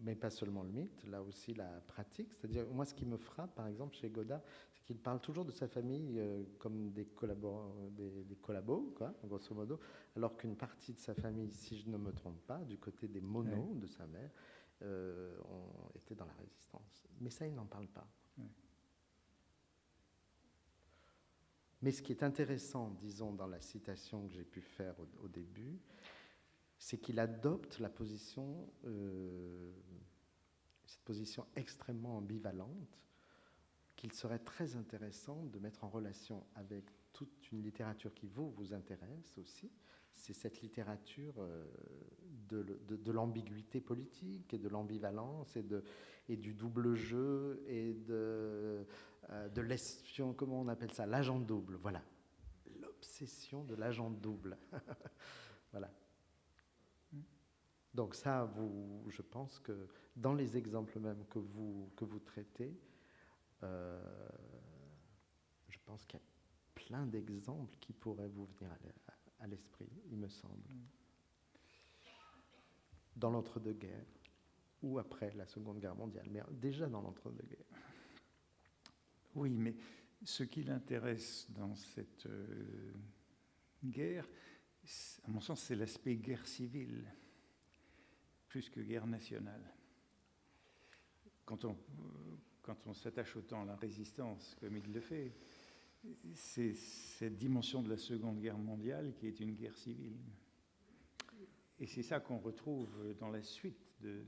mais pas seulement le mythe, là aussi la pratique. C'est-à-dire, moi, ce qui me frappe, par exemple, chez Godard, c'est qu'il parle toujours de sa famille comme des collabos, quoi, grosso modo, alors qu'une partie de sa famille, si je ne me trompe pas, du côté des Monod, de sa mère, était dans la résistance. Mais ça, il n'en parle pas. Mais ce qui est intéressant, disons, dans la citation que j'ai pu faire au début, c'est qu'il adopte la position, cette position extrêmement ambivalente, qu'il serait très intéressant de mettre en relation avec toute une littérature qui vous intéresse aussi. C'est cette littérature de l'ambiguïté politique et de l'ambivalence et du double jeu et de l'espion, comment on appelle ça, l'agent double, voilà. L'obsession de l'agent double. Voilà. Donc ça, je pense que dans les exemples même que vous traitez, je pense qu'il y a plein d'exemples qui pourraient vous venir à l'esprit, il me semble. Dans l'entre-deux-guerres ou après la Seconde Guerre mondiale, mais déjà dans l'entre-deux-guerres. Oui, mais ce qui l'intéresse dans cette guerre, à mon sens, c'est l'aspect guerre civile, plus que guerre nationale. Quand on s'attache autant à la résistance, comme il le fait, c'est cette dimension de la Seconde Guerre mondiale qui est une guerre civile. Et c'est ça qu'on retrouve dans la suite de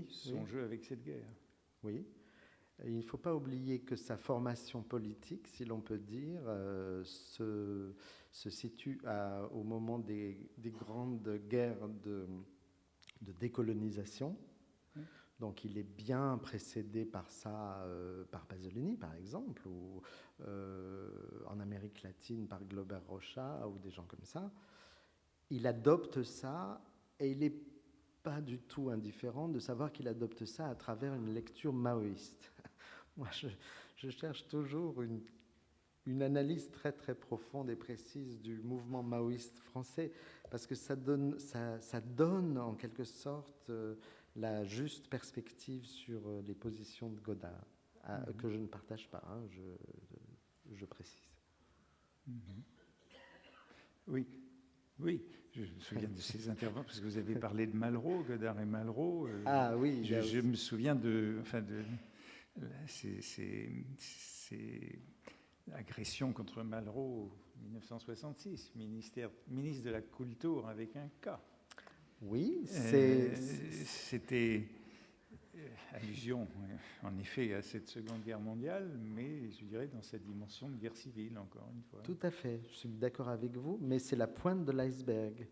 son jeu avec cette guerre. Oui. Il ne faut pas oublier que sa formation politique, si l'on peut dire, se situe au moment des grandes guerres de décolonisation. Donc il est bien précédé par ça, par Pasolini par exemple, ou en Amérique latine par Glauber Rocha ou des gens comme ça. Il adopte ça et il n'est pas du tout indifférent de savoir qu'il adopte ça à travers une lecture maoïste. Moi, je cherche toujours une analyse très très profonde et précise du mouvement maoïste français, parce que ça donne en quelque sorte la juste perspective sur les positions de Godard, que je ne partage pas, hein, je précise. Oui, oui, je me souviens de ces interventions, parce que vous avez parlé de Malraux, Godard et Malraux. Ah oui, je me souviens de ces agressions contre Malraux en 1966, ministre de la Culture avec un K. Oui, c'était allusion, en effet, à cette Seconde Guerre mondiale, mais je dirais dans sa dimension de guerre civile, encore une fois. Tout à fait, je suis d'accord avec vous, mais c'est la pointe de l'iceberg,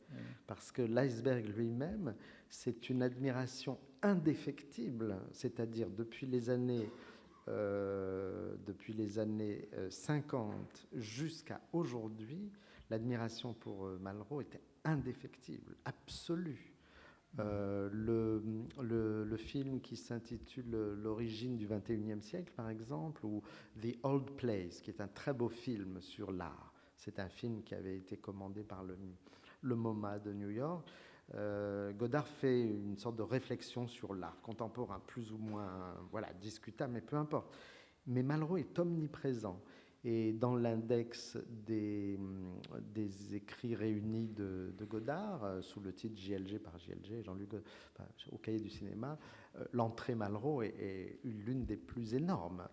parce que l'iceberg lui-même, c'est une admiration indéfectible, c'est-à-dire depuis les années 50 jusqu'à aujourd'hui, l'admiration pour Malraux était indéfectible, absolue. Le film qui s'intitule L'origine du XXIe siècle, par exemple, ou The Old Place, qui est un très beau film sur l'art. C'est un film qui avait été commandé par le MoMA de New York. Godard fait une sorte de réflexion sur l'art contemporain, plus ou moins discutable, mais peu importe. Mais Malraux est omniprésent. Et dans l'index des écrits réunis de Godard, sous le titre JLG par JLG, Jean-Luc Godard, au cahier du cinéma, l'entrée Malraux est l'une des plus énormes.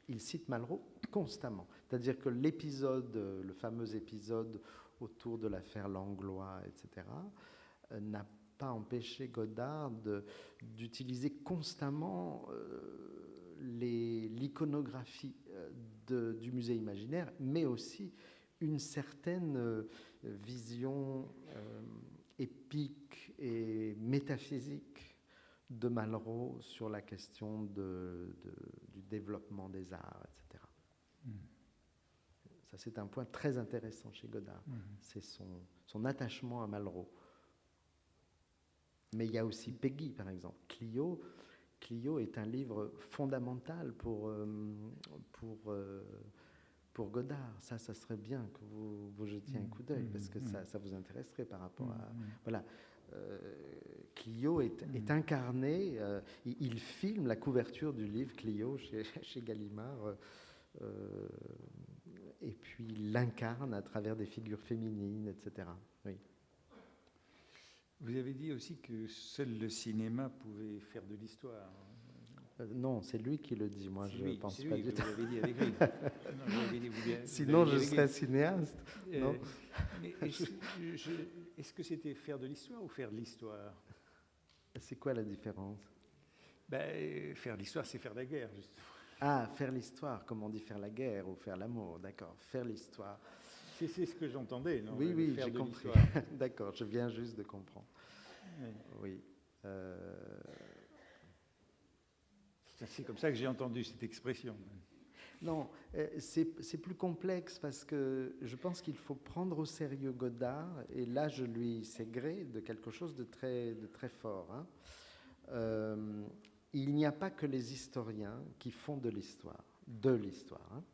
Il cite Malraux constamment. C'est-à-dire que le fameux épisode autour de l'affaire Langlois, etc., n'a pas empêché Godard d'utiliser constamment l'iconographie du musée imaginaire, mais aussi une certaine vision épique et métaphysique de Malraux sur la question du développement des arts, etc. Ça, c'est un point très intéressant chez Godard. C'est son attachement à Malraux. Mais il y a aussi Peggy, par exemple. Clio est un livre fondamental pour Godard. Ça serait bien que vous jetiez un coup d'œil, parce que ça vous intéresserait par rapport à... Voilà. Clio est incarné, il filme la couverture du livre Clio chez Gallimard, et puis il l'incarne à travers des figures féminines, etc. Oui. Vous avez dit aussi que seul le cinéma pouvait faire de l'histoire. Non, c'est lui qui le dit. Moi, je ne pense pas du tout. Vous l'avez dit avec lui. Sinon, je serais cinéaste. Non. Mais est-ce que c'était faire de l'histoire ou faire de l'histoire? C'est quoi la différence? Faire l'histoire, c'est faire la guerre, justement. Ah, faire l'histoire, comme on dit faire la guerre ou faire l'amour, d'accord. Faire l'histoire. C'est ce que j'entendais, non? Oui, j'ai compris. D'accord, je viens juste de comprendre. Oui. C'est comme ça que j'ai entendu cette expression. Non, c'est plus complexe parce que je pense qu'il faut prendre au sérieux Godard, et là je lui sais gré de quelque chose de très fort. Hein. Il n'y a pas que les historiens qui font de l'histoire, hein,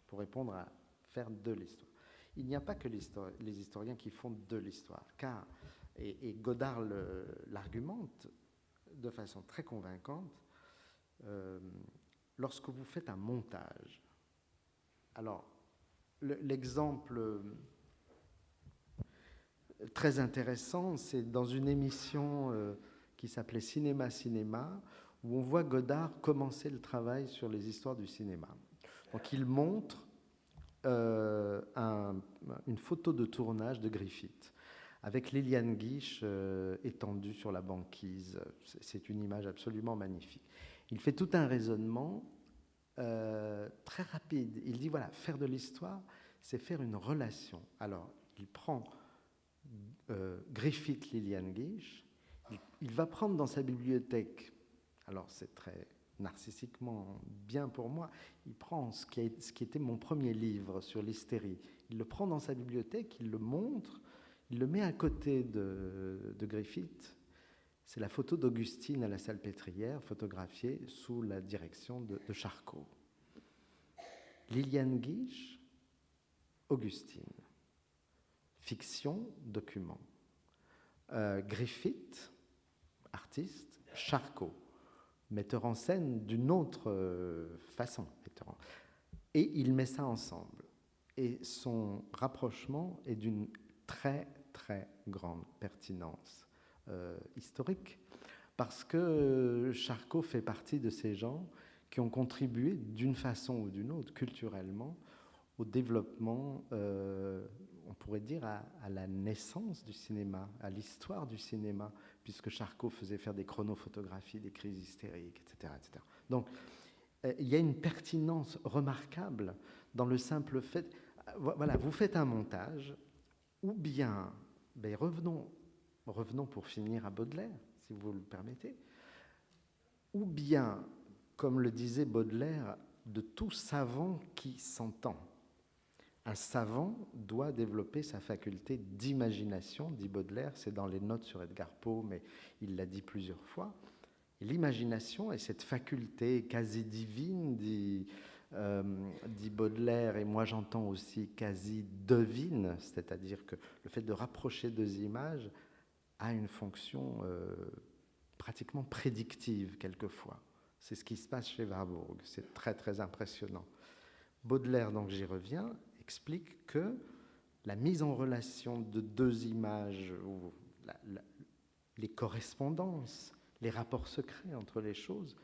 pour répondre à faire de l'histoire. Il n'y a pas que les historiens qui font de l'histoire, car, et Godard l'argumente de façon très convaincante, lorsque vous faites un montage, alors l'exemple très intéressant, c'est dans une émission qui s'appelait Cinéma, où on voit Godard commencer le travail sur les histoires du cinéma. Donc il montre une photo de tournage de Griffith, avec Liliane Guiche étendue sur la banquise. C'est une image absolument magnifique. Il fait tout un raisonnement très rapide. Il dit, voilà, faire de l'histoire, c'est faire une relation. Alors, il prend Griffith, Liliane Guiche, il va prendre dans sa bibliothèque, alors c'est très narcissiquement bien pour moi, il prend ce qui était mon premier livre sur l'hystérie, il le prend dans sa bibliothèque, il le montre, il le met à côté de Griffith. C'est la photo d'Augustine à la Salpêtrière, photographiée sous la direction de Charcot. Liliane Guiche, Augustine. Fiction, document. Griffith, artiste. Charcot, metteur en scène d'une autre façon. Et il met ça ensemble. Et son rapprochement est d'une très, très grande pertinence historique, parce que Charcot fait partie de ces gens qui ont contribué d'une façon ou d'une autre, culturellement, au développement, on pourrait dire, à la naissance du cinéma, à l'histoire du cinéma, puisque Charcot faisait faire des chronophotographies, des crises hystériques, etc. etc. Donc, il y a une pertinence remarquable dans le simple fait... Voilà, vous faites un montage, ou bien, ben revenons pour finir à Baudelaire, si vous le permettez, ou bien, comme le disait Baudelaire, de tout savant qui s'entend. Un savant doit développer sa faculté d'imagination, dit Baudelaire, c'est dans les notes sur Edgar Poe, mais il l'a dit plusieurs fois. L'imagination est cette faculté quasi divine, dit Baudelaire, et moi j'entends aussi quasi divine, c'est-à-dire que le fait de rapprocher deux images a une fonction pratiquement prédictive quelquefois. C'est ce qui se passe chez Warburg, c'est très très impressionnant. Baudelaire, donc j'y reviens, explique que la mise en relation de deux images, ou les correspondances, les rapports secrets entre les choses,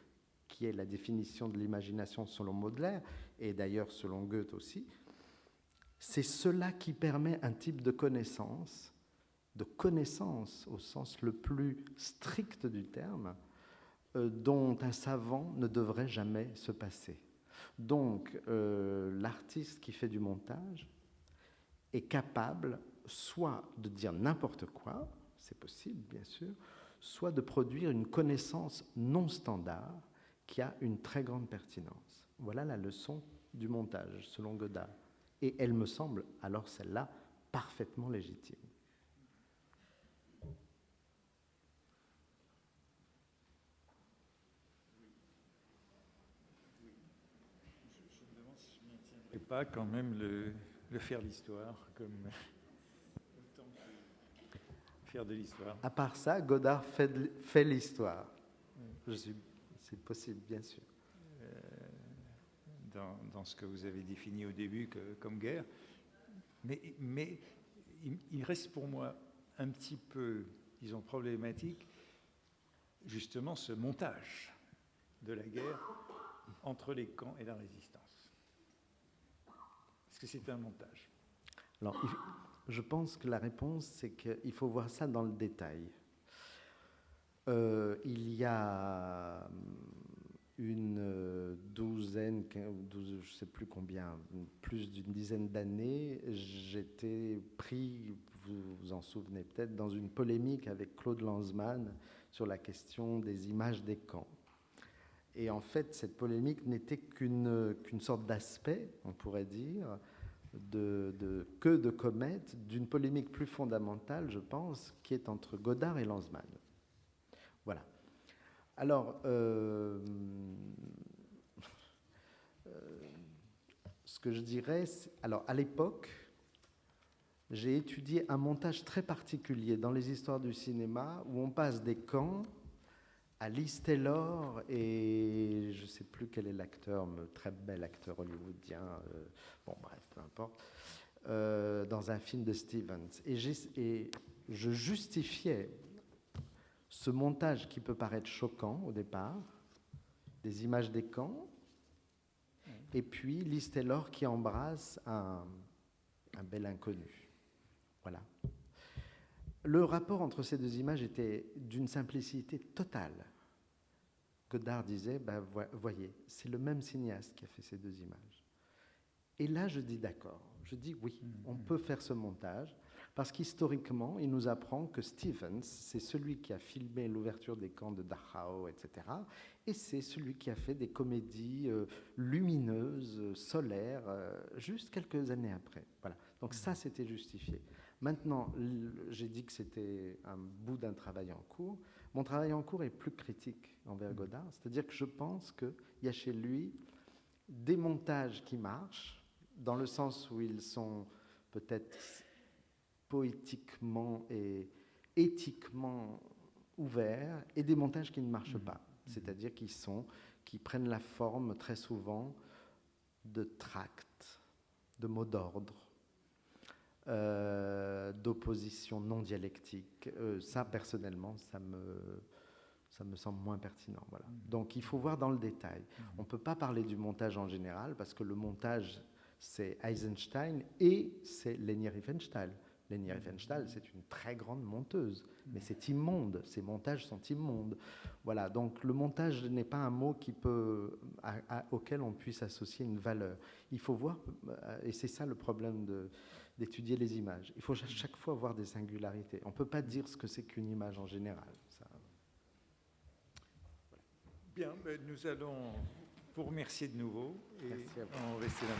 qui est la définition de l'imagination selon Baudelaire, et d'ailleurs selon Goethe aussi, c'est cela qui permet un type de connaissance au sens le plus strict du terme, dont un savant ne devrait jamais se passer. Donc, l'artiste qui fait du montage est capable soit de dire n'importe quoi, c'est possible bien sûr, soit de produire une connaissance non standard qui a une très grande pertinence. Voilà la leçon du montage, selon Godard. Et elle me semble, alors celle-là, parfaitement légitime. Et pas quand même le faire l'histoire, comme faire de l'histoire. À part ça, Godard fait l'histoire. C'est possible, bien sûr. Dans ce que vous avez défini au début comme guerre. Mais il reste pour moi un petit peu, disons, problématique, justement, ce montage de la guerre entre les camps et la résistance. Est-ce que c'est un montage ? Alors, je pense que la réponse, c'est qu'il faut voir ça dans le détail. Il y a une douzaine, je ne sais plus combien, plus d'une dizaine d'années, j'étais pris, vous vous en souvenez peut-être, dans une polémique avec Claude Lanzmann sur la question des images des camps. Et en fait, cette polémique n'était qu'une sorte d'aspect, on pourrait dire, que de comète, d'une polémique plus fondamentale, je pense, qui est entre Godard et Lanzmann. Voilà. Alors, ce que je dirais, alors à l'époque, j'ai étudié un montage très particulier dans les histoires du cinéma où on passe des camps à Liz Taylor et je ne sais plus quel est l'acteur, très bel acteur hollywoodien, bon bref, peu importe, dans un film de Stevens. Et je justifiais ce montage qui peut paraître choquant au départ, des images des camps, et puis Liz Taylor qui embrasse un bel inconnu. Voilà. Le rapport entre ces deux images était d'une simplicité totale. Godard disait, ben, voyez, c'est le même cinéaste qui a fait ces deux images. Et là, je dis d'accord. Je dis oui, on peut faire ce montage, Parce qu'historiquement, il nous apprend que Stevens, c'est celui qui a filmé l'ouverture des camps de Dachau, etc. Et c'est celui qui a fait des comédies lumineuses, solaires, juste quelques années après. Voilà. Donc ça, c'était justifié. Maintenant, j'ai dit que c'était un bout d'un travail en cours. Mon travail en cours est plus critique envers Godard, c'est-à-dire que je pense qu'il y a chez lui des montages qui marchent, dans le sens où ils sont peut-être poétiquement et éthiquement ouverts, et des montages qui ne marchent pas, c'est-à-dire qui prennent la forme très souvent de tracts, de mots d'ordre, d'opposition non dialectique. Ça, personnellement, ça me semble moins pertinent. Voilà. Donc, il faut voir dans le détail. On ne peut pas parler du montage en général, parce que le montage, c'est Eisenstein et c'est Leni Riefenstahl. Leni Riefenstahl, c'est une très grande monteuse, mais c'est immonde. Ces montages sont immondes. Voilà. Donc, le montage n'est pas un mot auquel on puisse associer une valeur. Il faut voir, et c'est ça le problème d'étudier les images. Il faut chaque fois voir des singularités. On ne peut pas dire ce que c'est qu'une image en général. Ça. Bien, nous allons vous remercier de nouveau et Merci à vous. on va rester là.